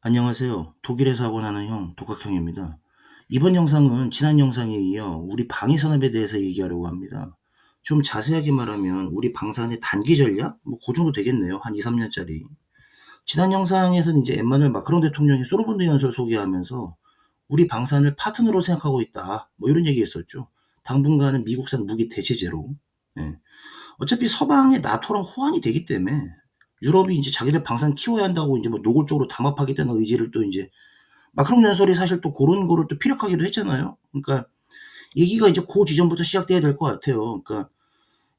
안녕하세요. 독일에서 하고 나는 형, 독학형입니다. 이번 영상은 지난 영상에 이어 우리 방위 산업에 대해서 얘기하려고 합니다. 좀 자세하게 말하면 우리 방산의 단기 전략? 그 정도 되겠네요. 한 2, 3년짜리. 지난 영상에서는 이제 엠마누엘 마크롱 대통령이 소르본드 연설 소개하면서 우리 방산을 파트너로 생각하고 있다. 이런 얘기 했었죠. 당분간은 미국산 무기 대체제로. 예. 어차피 서방의 나토랑 호환이 되기 때문에 유럽이 이제 자기들 방산 키워야 한다고 이제 노골적으로 담합하겠다는 의지를 또 이제 마크롱 연설이 사실 또 그런 거를 또 피력하기도 했잖아요. 그러니까 얘기가 이제 그 지점부터 시작돼야 될 것 같아요. 그러니까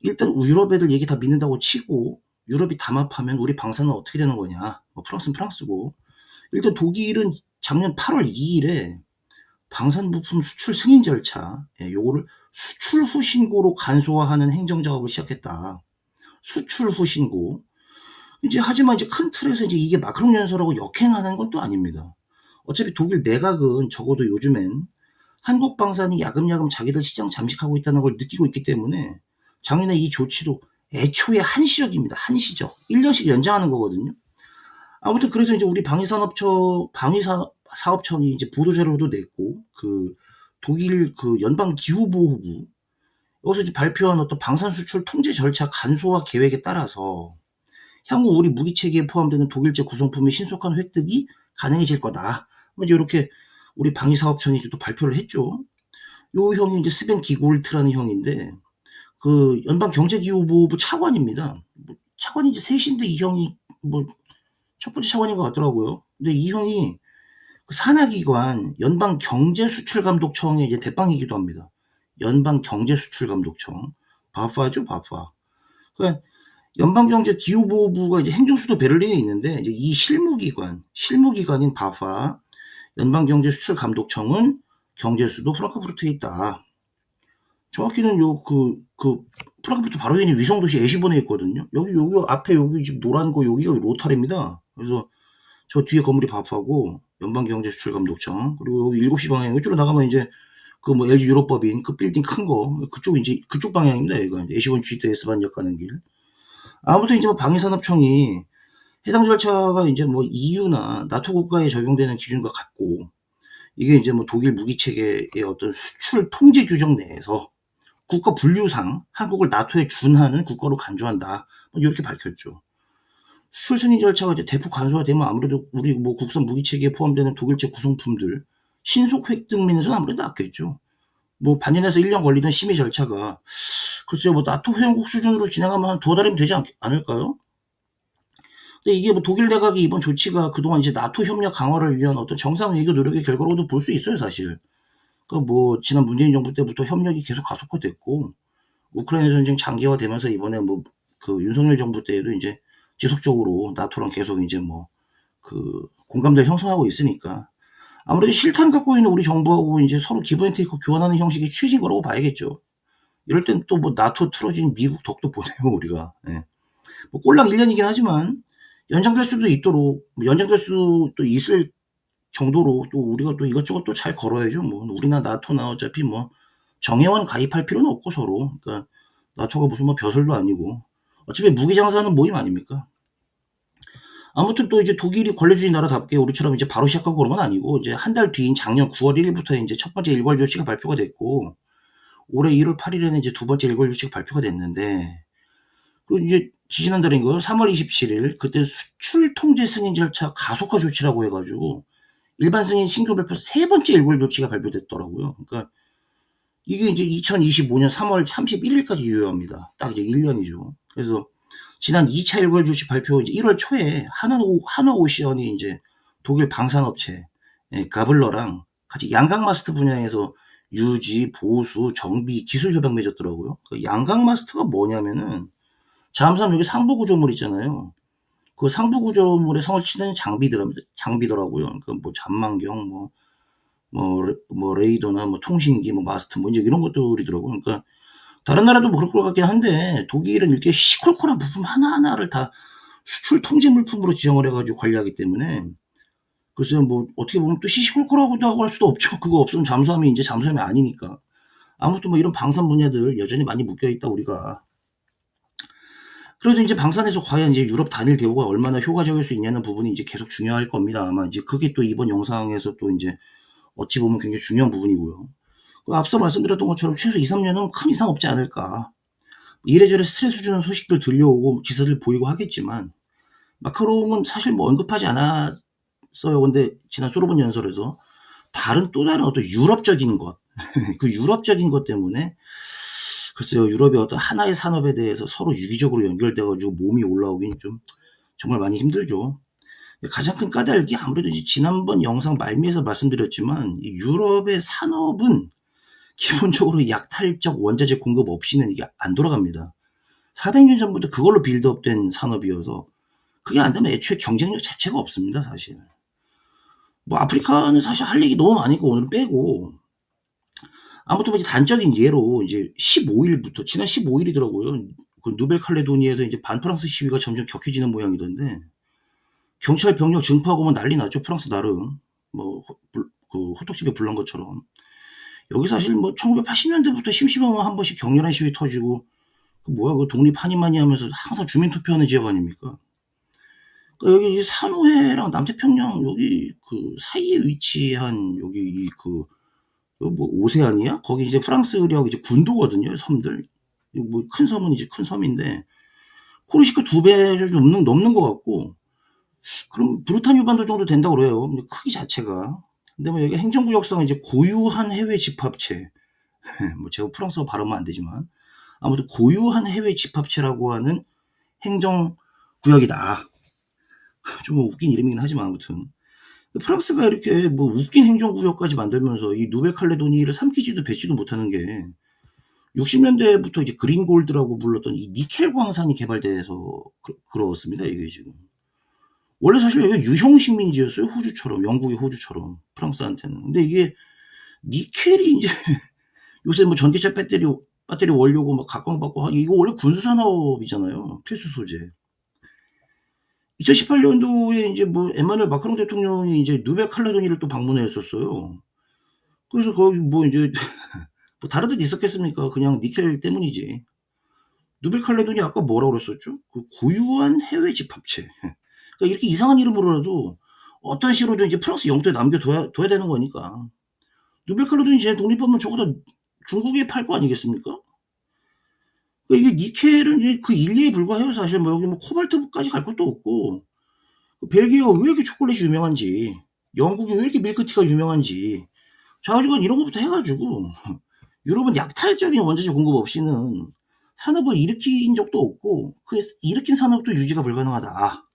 일단 유럽 애들 얘기 다 믿는다고 치고 유럽이 담합하면 우리 방산은 어떻게 되는 거냐. 프랑스는 프랑스고. 일단 독일은 작년 8월 2일에 방산 부품 수출 승인 절차, 요거를 수출 후 신고로 간소화하는 행정 작업을 시작했다. 수출 후 신고. 이제 하지만 이제 큰 틀에서 이제 이게 마크롱 연설하고 역행하는 건 또 아닙니다. 어차피 독일 내각은 적어도 요즘엔 한국 방산이 야금야금 자기들 시장 잠식하고 있다는 걸 느끼고 있기 때문에 작년에 이 조치도 애초에 한시적입니다. 한시적. 1년씩 연장하는 거거든요. 아무튼 그래서 이제 우리 방위사업청이 이제 보도자료도 냈고, 독일 연방기후보호부, 여기서 이제 발표한 어떤 방산 수출 통제 절차 간소화 계획에 따라서 향후 우리 무기 체계에 포함되는 독일제 구성품의 신속한 획득이 가능해질 거다. 이제 이렇게 우리 방위사업청이 또 발표를 했죠. 요 형이 이제 스벤 기골트라는 형인데 연방경제기후보호부 차관입니다. 차관이 이제 셋인데 이 형이 첫 번째 차관인 것 같더라고요. 근데 이 형이 산하기관 연방경제수출감독청의 이제 대빵이기도 합니다. 연방경제수출감독청. 바파죠, 바파. 그러니까 연방경제기후보호부가 이제 행정수도 베를린에 있는데 이제 이 실무기관인 바파 연방경제수출감독청은 경제수도 프랑크푸르트에 있다. 정확히는 프랑크푸르트 바로 위에 있는 위성도시 에시본에 있거든요. 여기 앞에 여기 지금 노란 거 여기가 로타르입니다. 그래서 저 뒤에 건물이 바프하고 연방경제수출감독청, 그리고 여기 7시 방향 이쪽으로 나가면 이제 LG 유럽법인 빌딩 큰 거 그쪽 이제 그쪽 방향입니다. 여기가 이제 에시본 G2 S반역 가는 길. 아무튼 이제 방위산업청이 해당 절차가 이제 EU나 나토 국가에 적용되는 기준과 같고, 이게 이제 독일 무기 체계의 어떤 수출 통제 규정 내에서 국가 분류상 한국을 나토에 준하는 국가로 간주한다. 이렇게 밝혔죠. 수출 승인 절차가 이제 대폭 간소화되면 아무래도 우리 국산 무기 체계에 포함되는 독일제 구성품들 신속 획득 면에서는 아무래도 낫겠죠. 반년에서 1년 걸리던 심의 절차가 글쎄요, 나토 회원국 수준으로 진행하면 한 2달이면 되지 않을까요? 근데 이게 독일 내각의 이번 조치가 그동안 이제 나토 협력 강화를 위한 어떤 정상 외교 노력의 결과로도 볼 수 있어요, 사실. 지난 문재인 정부 때부터 협력이 계속 가속화됐고, 우크라이나 전쟁 장기화되면서 이번에 윤석열 정부 때에도 이제 지속적으로 나토랑 계속 이제 공감대를 형성하고 있으니까 아무래도 실탄 갖고 있는 우리 정부하고 이제 서로 기브 앤 테이크 교환하는 형식이 취해진 거라고 봐야겠죠. 이럴 땐 또 나토 틀어진 미국 덕도 보네요, 우리가. 예. 꼴랑 1년이긴 하지만 연장될 수도 있도록, 연장될 수도 있을 정도로 또 우리가 또 이것저것 또 잘 걸어야죠. 우리나 나토나 어차피 정회원 가입할 필요는 없고 서로. 그러니까 나토가 무슨 벼슬도 아니고. 어차피 무기 장사하는 모임 아닙니까? 아무튼 또 이제 독일이 권리주의 나라답게 우리처럼 이제 바로 시작하고 그런 건 아니고, 이제 한 달 뒤인 작년 9월 1일부터 이제 첫 번째 일괄 조치가 발표가 됐고, 올해 1월 8일에는 이제 두 번째 일괄 조치가 발표가 됐는데, 그리고 이제 지지난달인 거예요. 3월 27일 그때 수출 통제 승인 절차 가속화 조치라고 해가지고 일반 승인 신규 발표 세 번째 일괄 조치가 발표됐더라고요. 그러니까 이게 이제 2025년 3월 31일까지 유효합니다. 딱 이제 1년이죠. 그래서 지난 2차 일괄 조치 발표 이제 1월 초에 한화오션이 이제 독일 방산업체 가블러랑 같이 양각 마스트 분야에서 유지, 보수, 정비, 기술 협약 맺었더라고요. 그 양각 마스트가 뭐냐면은 잠수함 여기 상부 구조물 있잖아요. 그 상부 구조물에 성을 치는 장비더라고요. 그러니까 잠망경, 레이더나 통신기, 마스트, 이제 이런 것들이더라고요. 그러니까 다른 나라도 그럴 것 같긴 한데 독일은 이렇게 시콜콜한 부품 하나하나를 다 수출 통제 물품으로 지정을 해가지고 관리하기 때문에 글쎄요, 어떻게 보면 또 시시콜콜하고도 하고 할 수도 없죠. 그거 없으면 잠수함이 이제 잠수함이 아니니까. 아무튼 이런 방산 분야들 여전히 많이 묶여 있다 우리가. 그래도 인제 방산에서 과연 인제 유럽 단일 대우가 얼마나 효과적일 수 있냐는 부분이 이제 계속 중요할 겁니다. 아마 이제 그게 또 이번 영상에서 또 인제 어찌 보면 굉장히 중요한 부분이고요. 그 앞서 말씀드렸던 것처럼 최소 2-3 년은 큰 이상 없지 않을까. 이래저래 스트레스 주는 소식들 들려오고 기사들 보이고 하겠지만 마크롱은 사실 뭐 언급하지 않았어요. 근데 지난 소르본 연설에서 또 다른 어떤 유럽적인 것 그 유럽적인 것 때문에 글쎄요. 유럽의 어떤 하나의 산업에 대해서 서로 유기적으로 연결돼 가지고 몸이 올라오긴 좀 정말 많이 힘들죠. 가장 큰 까닭이 아무래도 이제 지난번 영상 말미에서 말씀드렸지만 이 유럽의 산업은 기본적으로 약탈적 원자재 공급 없이는 이게 안 돌아갑니다. 400년 전부터 그걸로 빌드업된 산업이어서 그게 안 되면 애초에 경쟁력 자체가 없습니다 사실. 뭐 아프리카는 사실 할 얘기 너무 많으니까 오늘은 빼고 아무튼 뭐 이제 단적인 예로 이제 15 일부터 지난 15 일이더라고요. 그 노벨 칼레도니아에서 이제 반프랑스 시위가 점점 격해지는 모양이던데 경찰 병력 증파하고 뭐 난리 났죠 프랑스 나름. 뭐 호떡집에 불난 것처럼. 여기 사실 뭐 1980 년대부터 심심하면 한 번씩 격렬한 시위 터지고 그 뭐야 그 독립 하니마니 하면서 항상 주민 투표하는 지역 아닙니까? 그러니까 여기 산호해랑 남태평양 여기 그 사이에 위치한 여기 뭐 오세아니아? 거기 이제 프랑스령 이제 군도거든요, 섬들. 뭐 큰 섬은 이제 큰 섬인데 코르시카 2배를 넘는 것 같고 그럼 브루탄 유반도 정도 된다고 그래요. 근데 크기 자체가. 근데 뭐 여기 행정구역상 이제 고유한 해외 집합체. 뭐 제가 프랑스어 발음은 안 되지만 아무튼 고유한 해외 집합체라고 하는 행정구역이다. 좀 웃긴 이름이긴 하지만 아무튼. 프랑스가 이렇게 뭐 웃긴 행정구역까지 만들면서 이 노벨칼레도니를 삼키지도 뱉지도 못하는 게 60 년대부터 이제 그린 골드라고 불렀던 이 니켈 광산이 개발돼서 그렇습니다 이게 지금. 원래 사실 여기가 유형 식민지였어요. 호주처럼. 영국의 호주처럼. 프랑스한테는. 근데 이게 니켈이 인제 요새 뭐 전기차 배터리 원료고 막 각광받고 이거 원래 군수 산업이잖아요. 필수 소재. 2018 년도에 인제 뭐 에마누엘 마크롱 대통령이 인제 노벨 칼레도니를 또 방문했었어요. 그래서 거기 뭐 인제 뭐 다른 데도 있었겠습니까? 그냥 니켈 때문이지. 노벨 칼레도니 아까 뭐라고 그랬었죠? 그 고유한 해외 집합체. 그러니까 이렇게 이상한 이름으로라도 어떤 식으로든 이제 프랑스 영토에 둬야 되는 거니까. 노벨 칼로돈이 제 독립하면 적어도 중국에 팔 거 아니겠습니까? 그러니까 이게 니켈은 이게 그 인리에 불과해요 사실. 뭐 여기 뭐 코발트까지 갈 것도 없고. 벨기에가 왜 이렇게 초콜릿이 유명한지, 영국이 왜 이렇게 밀크티가 유명한지 좌우지간 이런 것부터 해 가지고 유럽은 약탈적인 원자재 공급 없이는 산업을 일으킨 적도 없고 그 일으킨 산업도 유지가 불가능하다.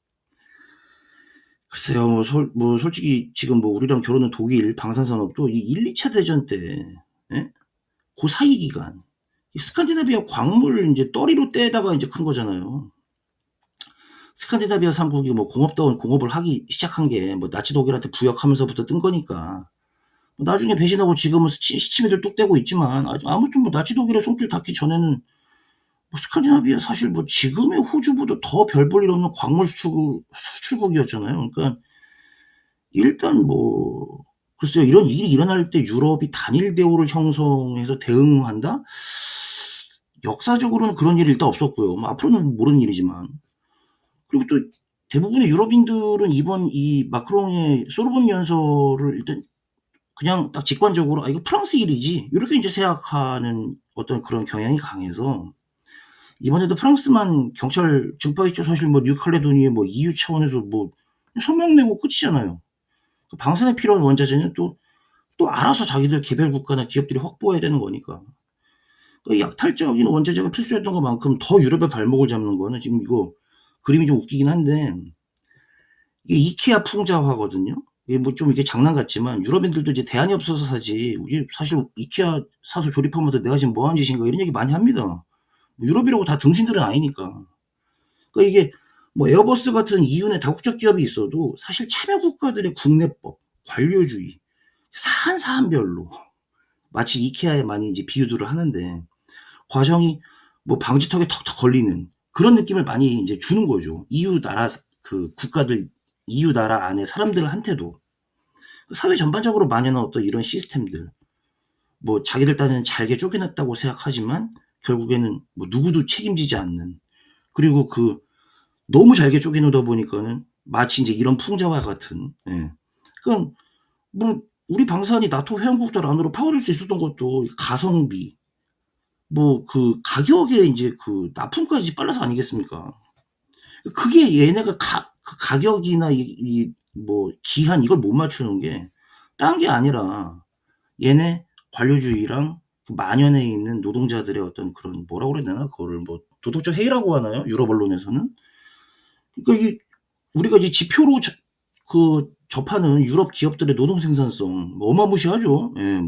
글쎄요. 뭐 솔직히 지금 뭐 우리랑 겨루는 독일 방산산업도 이 1-2 차 대전 때 예? 고 사이 기간 이 스칸디나비아 광물 인제 떠리로 떼다가 인제 큰 거잖아요. 스칸디나비아 3국이 뭐 공업다운 공업을 하기 시작한 게 뭐 나치 독일한테 부역하면서부터 뜬 거니까. 뭐 나중에 배신하고 지금은 시치미들 뚝 떼고 있지만 아무튼 뭐 나치 독일의 손길 닿기 전에는 뭐 스칸디나비아 사실 뭐 지금의 호주보다 더 별 볼 일 없는 광물 수출국이었잖아요. 그러니까 일단 뭐 글쎄요. 이런 일이 일어날 때 유럽이 단일 대우를 형성해서 대응한다? 역사적으로는 그런 일이 일단 없었고요. 뭐 앞으로는 모르는 일이지만. 그리고 또 대부분의 유럽인들은 이번 이 마크롱의 소르본 연설을 일단 그냥 딱 직관적으로 '아 이거 프랑스 일이지.' 요렇게 인제 생각하는 어떤 그런 경향이 강해서 이번에도 프랑스만 경찰 증파했죠. 사실 뭐 뉴칼레도니아 뭐 EU 차원에서 뭐 성명 내고 끝이잖아요. 그 방산에 필요한 원자재는 또 알아서 자기들 개별 국가나 기업들이 확보해야 되는 거니까. 그 약탈적인 원자재가 필수였던 것만큼 더 유럽의 발목을 잡는 거는 지금 이거 그림이 좀 웃기긴 한데 이게 이케아 풍자화거든요. 이게 뭐 좀 이게 장난 같지만 유럽인들도 이제 대안이 없어서 사지 이게 사실 이케아 사서 조립하면서 '내가 지금 뭐 하는 짓인가.' 이런 얘기 많이 합니다. 뭐 유럽이라고 다 등신들은 아니니까. 그러니까 이게 뭐 에어버스 같은 EU 내 다국적 기업이 있어도 사실 참여 국가들의 국내법, 관료주의, 사안사안별로 마치 이케아에 많이 이제 비유들을 하는데 과정이 뭐 방지턱에 턱턱 걸리는 그런 느낌을 많이 인제 주는 거죠. EU 나라 그 국가들 EU 나라 안에 사람들한테도. 사회 전반적으로 만연한 어떤 이런 시스템들 뭐 자기들 딴에는 잘게 쪼개놨다고 생각하지만 결국에는 뭐 누구도 책임지지 않는 그리고 너무 잘게 쪼개 놓다 보니까는 마치 인제 이런 풍자와 같은, 예. 그럼 뭐 우리 방산이 나토 회원국들 안으로 파고들 수 있었던 것도 가성비, 가격에 인제 납품까지 빨라서 아니겠습니까? 그게 얘네가 가격이나 기한 이걸 못 맞추는 게 딴 게 아니라 얘네 관료주의랑 만연해 있는 노동자들의 어떤 그런, 뭐라고 그래야 되나? 그거를 도덕적 해이라고 하나요? 유럽 언론에서는? 그러니까 우리가 이제 지표로 접하는 유럽 기업들의 노동 생산성 어마무시하죠. 예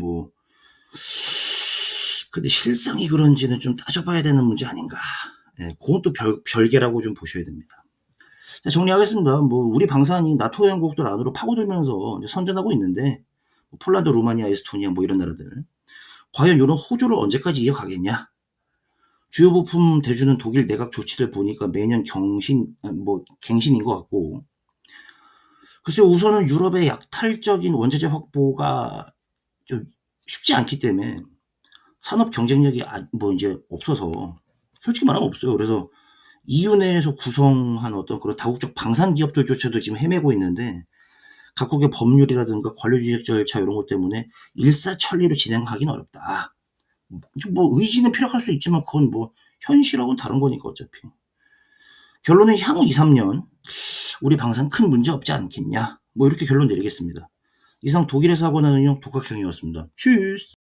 근데 실상이 그런지는 좀 따져 봐야 되는 문제 아닌가. 예 고건 또 별개라고 좀 보셔야 됩니다. 자, 정리하겠습니다. 우리 방산이 나토 회원국들 안으로 파고들면서 이제 선전하고 있는데, 폴란드, 루마니아, 에스토니아 이런 나라들. 과연 요런 호조를 언제까지 이어가겠냐? 주요 부품 대주는 독일 내각 조치를 보니까 매년 갱신인 것 같고, 글쎄요, 우선은 유럽의 약탈적인 원자재 확보가 좀 쉽지 않기 때문에 산업 경쟁력이 인제 없어서, 솔직히 말하면 없어요. 그래서 EU 내에서 구성한 어떤 그런 다국적 방산 기업들조차도 지금 헤매고 있는데, 각국의 법률이라든가 관료주의 절차 요런 것 때문에 일사천리로 진행하기는 어렵다. 의지는 피력할 수 있지만 그건 현실하고는 다른 거니까 어차피. 결론은 향후 2-3년 우리 방산 큰 문제 없지 않겠냐. 이렇게 결론 내리겠습니다. 이상 독일에서 하고 나는 독학형이었습니다. Tschüss.